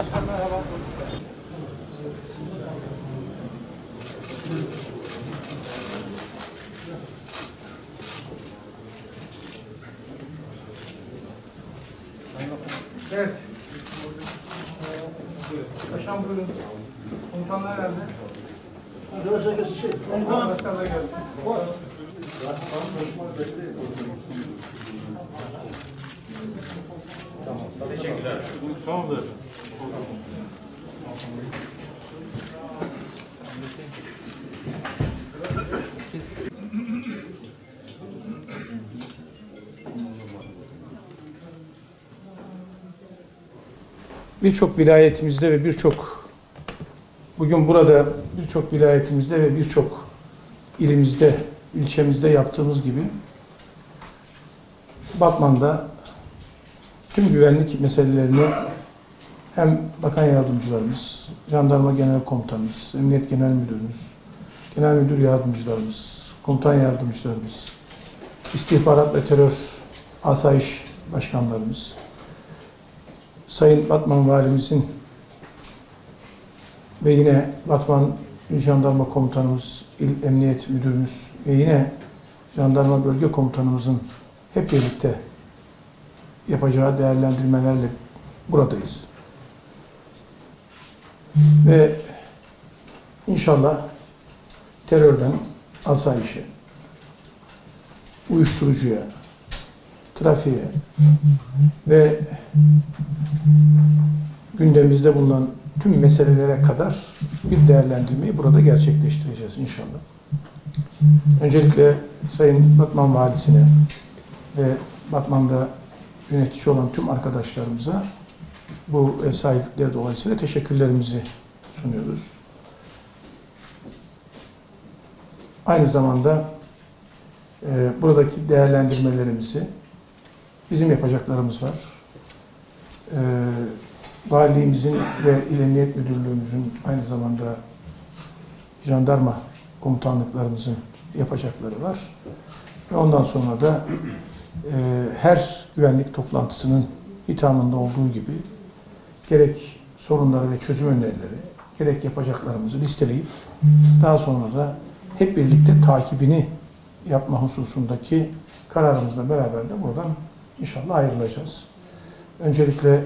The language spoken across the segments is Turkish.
Başkan merhaba. Evet. Başkan buyurun. Komutanlar nerede? Başkanlar geldi. Teşekkürler. Tamamdır. Birçok vilayetimizde ve bugün burada birçok vilayetimizde ve birçok ilimizde, ilçemizde yaptığımız gibi Batman'da tüm güvenlik meselelerini hem bakan yardımcılarımız, jandarma genel komutanımız, emniyet genel müdürümüz, genel müdür yardımcılarımız, komutan yardımcılarımız, istihbarat ve terör asayiş başkanlarımız, Sayın Batman Valimizin ve yine Batman İl Jandarma Komutanımız, İl Emniyet Müdürümüz ve yine Jandarma Bölge Komutanımızın hep birlikte yapacağı değerlendirmelerle buradayız. Ve inşallah terörden asayişe, uyuşturucuya, trafiğe ve gündemimizde bulunan tüm meselelere kadar bir değerlendirmeyi burada gerçekleştireceğiz inşallah. Öncelikle Sayın Batman Valisi'ne ve Batman'da yönetici olan tüm arkadaşlarımıza bu ev sahiplikleri dolayısıyla teşekkürlerimizi sunuyoruz. Aynı zamanda buradaki değerlendirmelerimizi bizim yapacaklarımız var. Valiliğimizin ve İl Emniyet Müdürlüğümüzün aynı zamanda jandarma komutanlıklarımızın yapacakları var. Ve ondan sonra da her güvenlik toplantısının hitamında olduğu gibi gerek sorunları ve çözüm önerileri, gerek yapacaklarımızı listeleyip daha sonra da hep birlikte takibini yapma hususundaki kararımızla beraber de buradan inşallah ayrılacağız. Öncelikle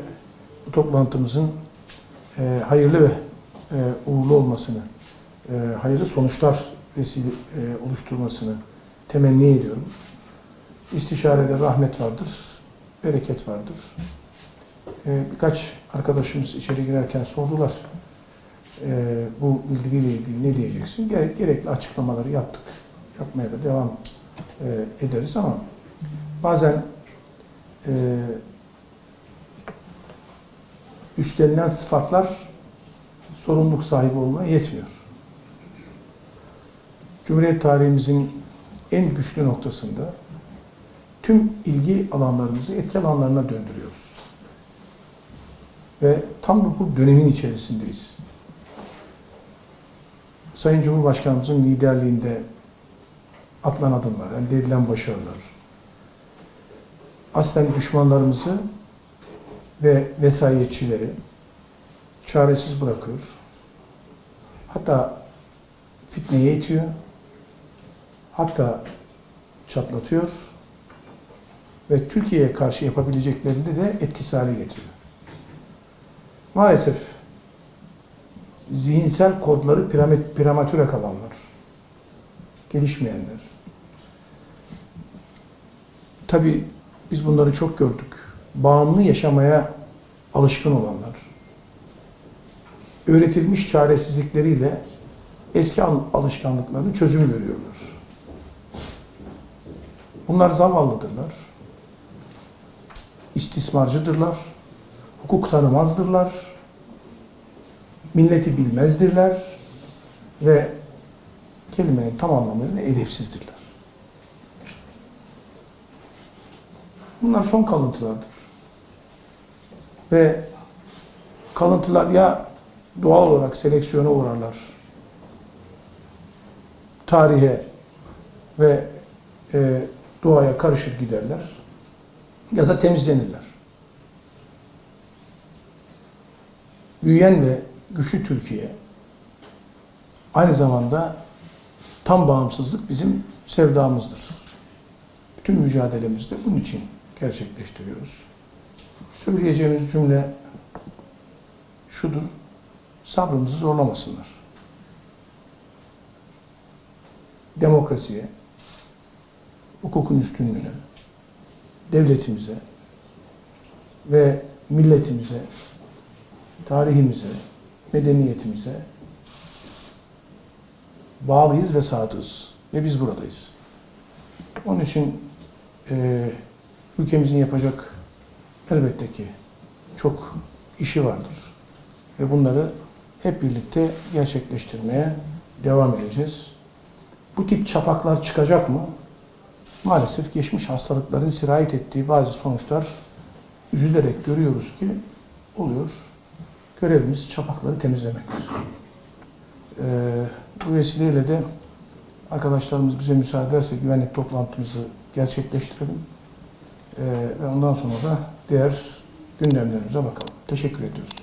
bu toplantımızın hayırlı ve uğurlu olmasını, hayırlı sonuçlar vesile oluşturmasını temenni ediyorum. İstişarede rahmet vardır, bereket vardır. Birkaç arkadaşımız içeri girerken sordular. Bu bildiriyle ilgili ne diyeceksin? Gerekli açıklamaları yaptık. Yapmaya da devam ederiz ama bazen üstlenilen sıfatlar sorumluluk sahibi olmaya yetmiyor. Cumhuriyet tarihimizin en güçlü noktasında tüm ilgi alanlarımızı etki alanlarına döndürüyoruz. Ve tam bu dönemin içerisindeyiz. Sayın Cumhurbaşkanımızın liderliğinde atılan adımlar, elde edilen başarılar, aslen düşmanlarımızı ve vesayetçileri çaresiz bırakıyor. Hatta fitneye itiyor. Hatta çatlatıyor. Ve Türkiye'ye karşı yapabileceklerini de etkisiz hale getiriyor. Maalesef zihinsel kodları prematüre kalanlar, gelişmeyenler. Tabii biz bunları çok gördük. Bağımlı yaşamaya alışkın olanlar, öğretilmiş çaresizlikleriyle eski alışkanlıklarını çözüm görüyorlar. Bunlar zavallıdırlar, istismarcıdırlar, hukuk tanımazdırlar, milleti bilmezdirler ve kelimenin tam anlamıyla edepsizdirler. Bunlar son kalıntılardır. Ve kalıntılar ya doğal olarak seleksiyona uğrarlar, tarihe ve doğaya karışır giderler ya da temizlenirler. büyüyen ve güçlü Türkiye, aynı zamanda tam bağımsızlık bizim sevdamızdır. Bütün mücadelemizi de bunun için gerçekleştiriyoruz. Söyleyeceğimiz cümle şudur: sabrımızı zorlamasınlar. Demokrasiye, hukukun üstünlüğüne, devletimize ve milletimize, tarihimize, medeniyetimize bağlıyız ve sadığız. Ve biz buradayız. Onun için ülkemizin yapacak elbette ki çok işi vardır. Ve bunları hep birlikte gerçekleştirmeye devam edeceğiz. Bu tip çapaklar çıkacak mı? Maalesef geçmiş hastalıkların sirayet ettiği bazı sonuçlar üzülerek görüyoruz ki oluyor. Görevimiz çapakları temizlemektir. Bu vesileyle de arkadaşlarımız bize müsaade ederse güvenlik toplantımızı gerçekleştirelim. Ve ondan sonra da diğer gündemlerimize bakalım. Teşekkür ediyoruz.